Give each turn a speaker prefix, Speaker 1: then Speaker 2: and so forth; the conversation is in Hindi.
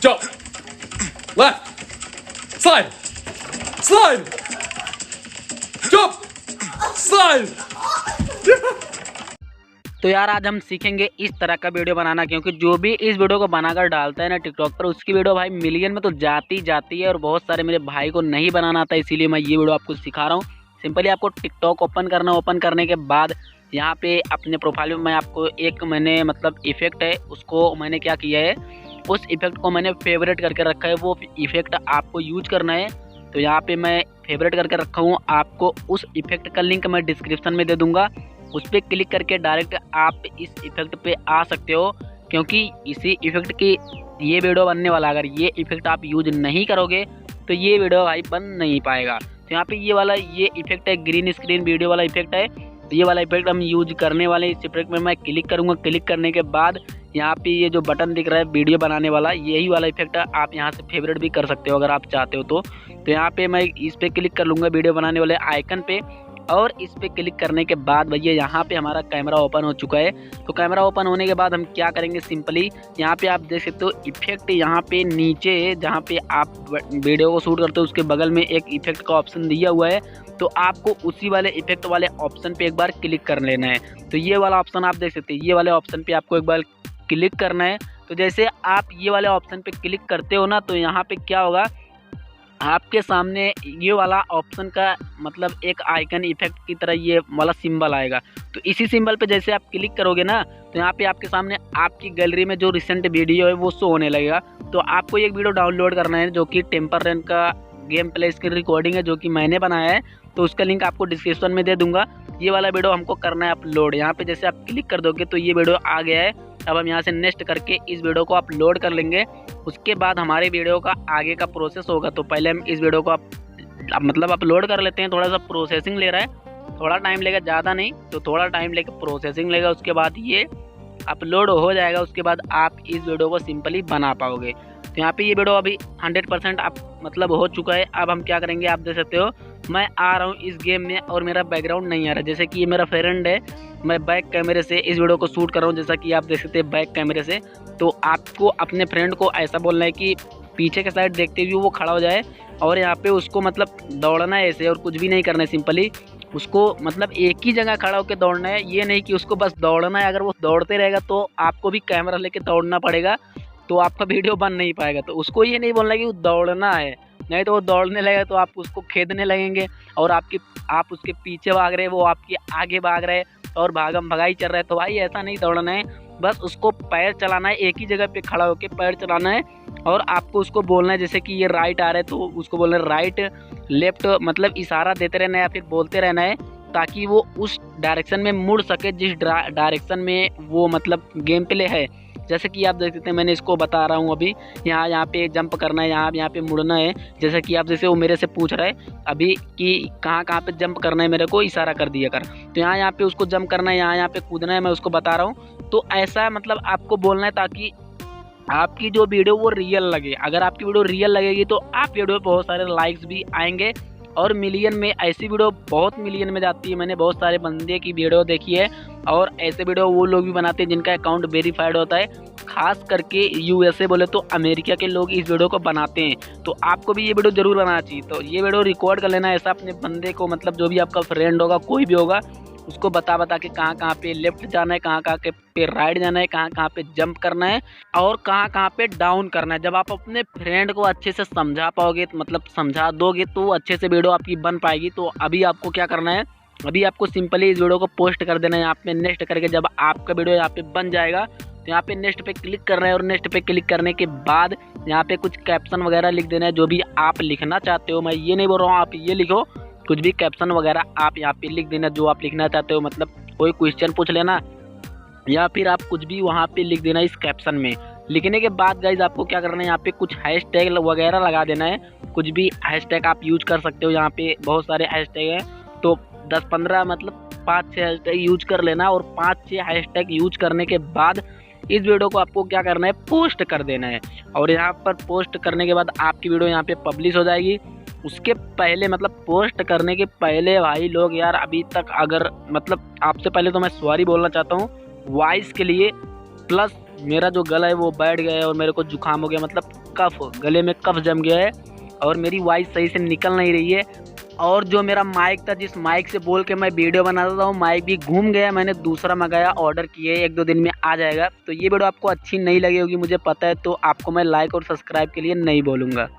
Speaker 1: jump, left, slide, slide, jump, slide.
Speaker 2: तो यार आज हम सीखेंगे इस तरह का वीडियो बनाना, क्योंकि जो भी इस वीडियो को बनाकर डालता है ना टिकटॉक पर, उसकी वीडियो भाई मिलियन में तो जाती है और बहुत सारे मेरे भाई को नहीं बनाना आता, इसीलिए मैं ये वीडियो आपको सिखा रहा हूँ। सिंपली आपको टिकटॉक ओपन करना, ओपन करने के बाद यहाँ पे अपने प्रोफाइल में मैं आपको एक मैंने मतलब इफेक्ट है, उसको मैंने क्या किया है, उस इफेक्ट को मैंने फेवरेट करके रखा है। वो इफेक्ट आपको यूज करना है, तो यहाँ पे मैं फेवरेट करके रखा हूँ। आपको उस इफेक्ट का लिंक मैं डिस्क्रिप्शन में दे दूँगा, उस पर क्लिक करके डायरेक्ट आप इस इफेक्ट पे आ सकते हो, क्योंकि इसी इफेक्ट की ये वीडियो बनने वाला। अगर ये इफेक्ट आप यूज नहीं करोगे तो ये वीडियो भाई बन नहीं पाएगा। तो यहाँ पे ये वाला ये इफेक्ट है, ग्रीन स्क्रीन वीडियो वाला इफेक्ट है, तो ये वाला इफेक्ट हम यूज करने वाले। इस इफेक्ट में मैं क्लिक करूँगा, क्लिक करने के बाद यहाँ पे ये जो बटन दिख रहा है वीडियो बनाने वाला, यही वाला इफेक्ट आप यहाँ से फेवरेट भी कर सकते हो अगर आप चाहते हो तो यहाँ पे मैं इस पर क्लिक कर लूँगा वीडियो बनाने वाले आइकन पे, और इस पे क्लिक करने के बाद भैया यहाँ पे हमारा कैमरा ओपन हो चुका है। तो कैमरा ओपन होने के बाद हम क्या करेंगे, सिंपली यहाँ पे आप देख सकते हो इफेक्ट यहाँ पे नीचे जहाँ पे आप वीडियो को शूट करते हो उसके बगल में एक इफेक्ट का ऑप्शन दिया हुआ है, तो आपको उसी वाले इफेक्ट वाले ऑप्शन पे एक बार क्लिक कर लेना है। तो ये वाला ऑप्शन आप देख सकते हैं, ये वाले ऑप्शन पे आपको एक बार क्लिक करना है। तो जैसे आप ये वाले ऑप्शन पे क्लिक करते हो ना, तो यहाँ पे क्या होगा, आपके सामने ये वाला ऑप्शन का मतलब एक आइकन इफेक्ट की तरह ये वाला सिंबल आएगा। तो इसी सिंबल पे जैसे आप क्लिक करोगे ना, तो यहाँ पे आपके सामने आपकी गैलरी में जो रिसेंट वीडियो है वो शो होने लगेगा। तो आपको एक वीडियो डाउनलोड करना है जो कि टेम्पर रन का गेम प्ले की रिकॉर्डिंग है, जो कि मैंने बनाया है, तो उसका लिंक आपको डिस्क्रिप्शन में दे दूंगा। ये वाला वीडियो हमको करना है अपलोड। यहाँ पे जैसे आप क्लिक कर दोगे तो ये वीडियो आ गया है। अब हम यहाँ से नेक्स्ट करके इस वीडियो को अपलोड कर लेंगे। उसके बाद हमारे वीडियो का आगे का प्रोसेस होगा। तो पहले हम इस वीडियो को मतलब अपलोड कर लेते हैं। थोड़ा सा प्रोसेसिंग ले रहा है, थोड़ा टाइम लेगा, ज़्यादा नहीं, तो थोड़ा टाइम लेकर प्रोसेसिंग लेगा। उसके बाद ये अपलोड हो जाएगा, उसके बाद आप इस वीडियो को सिंपली बना पाओगे। तो यहाँ पे ये वीडियो अभी 100% आप मतलब हो चुका है। अब हम क्या करेंगे, आप देख सकते हो मैं आ रहा हूँ इस गेम में और मेरा बैकग्राउंड नहीं आ रहा। जैसे कि ये मेरा फ्रेंड है, मैं बैक कैमरे से इस वीडियो को शूट कर रहा हूँ, जैसा कि आप देख सकते हैं बैक कैमरे से। तो आपको अपने फ्रेंड को ऐसा बोलना है कि पीछे के साइड देखते हुए वो खड़ा हो जाए, और यहाँ पे उसको मतलब दौड़ना है ऐसे, और कुछ भी नहीं करना है। सिंपली उसको मतलब एक ही जगह खड़ा होकर दौड़ना है, ये नहीं कि उसको बस दौड़ना है। अगर वो दौड़ते रहेगा तो आपको भी कैमरा लेके दौड़ना पड़ेगा, तो आपका वीडियो बन नहीं पाएगा। तो उसको ये नहीं बोलना कि वो दौड़ना है, नहीं तो वो दौड़ने लगेगा तो आप उसको खेदने लगेंगे, और आप उसके पीछे भाग रहे हैं, वो आपके आगे भाग रहे हैं और भागम भगाई चल रहा है। तो भाई ऐसा नहीं दौड़ना है, बस उसको पैर चलाना है, एक ही जगह पे खड़ा होकर पैर चलाना है, और आपको उसको बोलना है जैसे कि ये राइट आ रहा है तो उसको बोलना है राइट, लेफ्ट, मतलब इशारा देते रहना है या फिर बोलते रहना है, ताकि वो उस डायरेक्शन में मुड़ सके जिस डायरेक्शन में वो मतलब गेम प्ले है। जैसे कि आप देख सकते हैं, मैंने इसको बता रहा हूँ अभी, यहाँ पे जंप करना है, यहाँ पे मुड़ना है। जैसे कि आप जैसे वो मेरे से पूछ रहा है अभी कि कहाँ पे जंप करना है, मेरे को इशारा कर दिया कर। तो यहाँ पे उसको जंप करना है, यहाँ पे कूदना है, मैं उसको बता रहा हूँ। तो ऐसा मतलब आपको बोलना है ताकि आपकी जो वीडियो वो रियल लगे। अगर आपकी वीडियो रियल लगेगी तो आप वीडियो पे बहुत सारे लाइक्स भी आएंगे, और मिलियन में ऐसी वीडियो बहुत मिलियन में जाती है। मैंने बहुत सारे बंदे की वीडियो देखी है, और ऐसे वीडियो वो लोग भी बनाते हैं जिनका अकाउंट वेरीफाइड होता है। खास करके यूएसए बोले तो अमेरिका के लोग इस वीडियो को बनाते हैं। तो आपको भी ये वीडियो जरूर बनाना चाहिए। तो ये वीडियो रिकॉर्ड कर लेना ऐसा अपने बंदे को, मतलब जो भी आपका फ्रेंड होगा, कोई भी होगा, उसको बता के कहाँ पे लेफ्ट जाना है, कहाँ पे राइट जाना है, कहाँ पे जंप करना है, और कहाँ पे डाउन करना है। जब आप अपने फ्रेंड को अच्छे से समझा पाओगे, मतलब समझा दोगे, तो अच्छे से वीडियो आपकी बन पाएगी। तो अभी आपको क्या करना है, अभी आपको सिंपली इस वीडियो को पोस्ट कर देना है यहाँ पे नेक्स्ट करके। जब आपका वीडियो यहाँ पे बन जाएगा तो यहाँ पे नेक्स्ट पे क्लिक करना है, और नेक्स्ट पे क्लिक करने के बाद यहाँ पे कुछ कैप्शन वगैरह लिख देना है, जो भी आप लिखना चाहते हो। मैं ये नहीं बोल रहा हूँ आप ये लिखो, कुछ भी कैप्शन वगैरह आप यहाँ पे लिख देना जो आप लिखना चाहते हो। मतलब कोई क्वेश्चन पूछ लेना, या फिर आप कुछ भी वहाँ पे लिख देना इस कैप्शन में। लिखने के बाद गाइज आपको क्या करना है, यहाँ पे कुछ हैशटैग वगैरह लगा देना है। कुछ भी हैशटैग आप यूज कर सकते हो, यहाँ पे बहुत सारे हैशटैग हैं, तो 10-15 मतलब 5-6 हैशटैग यूज कर लेना। और 5-6 हैशटैग यूज करने के बाद इस वीडियो को आपको क्या करना है, पोस्ट कर देना है। और यहाँ पर पोस्ट करने के बाद आपकी वीडियो यहाँ पे पब्लिश हो जाएगी। उसके पहले मतलब पोस्ट करने के पहले भाई लोग यार अभी तक, अगर मतलब आपसे पहले तो मैं सॉरी बोलना चाहता हूँ वॉइस के लिए, प्लस मेरा जो गला है वो बैठ गया है और मेरे को जुकाम हो गया, मतलब कफ, गले में कफ जम गया है और मेरी वॉइस सही से निकल नहीं रही है। और जो मेरा माइक था, जिस माइक से बोल के मैं वीडियो बनाता था, वो माइक भी घूम गया। मैंने दूसरा मंगाया, ऑर्डर किए, 1-2 दिन में आ जाएगा। तो ये वीडियो आपको अच्छी नहीं लगी होगी मुझे पता है, तो आपको मैं लाइक और सब्सक्राइब के लिए नहीं बोलूँगा।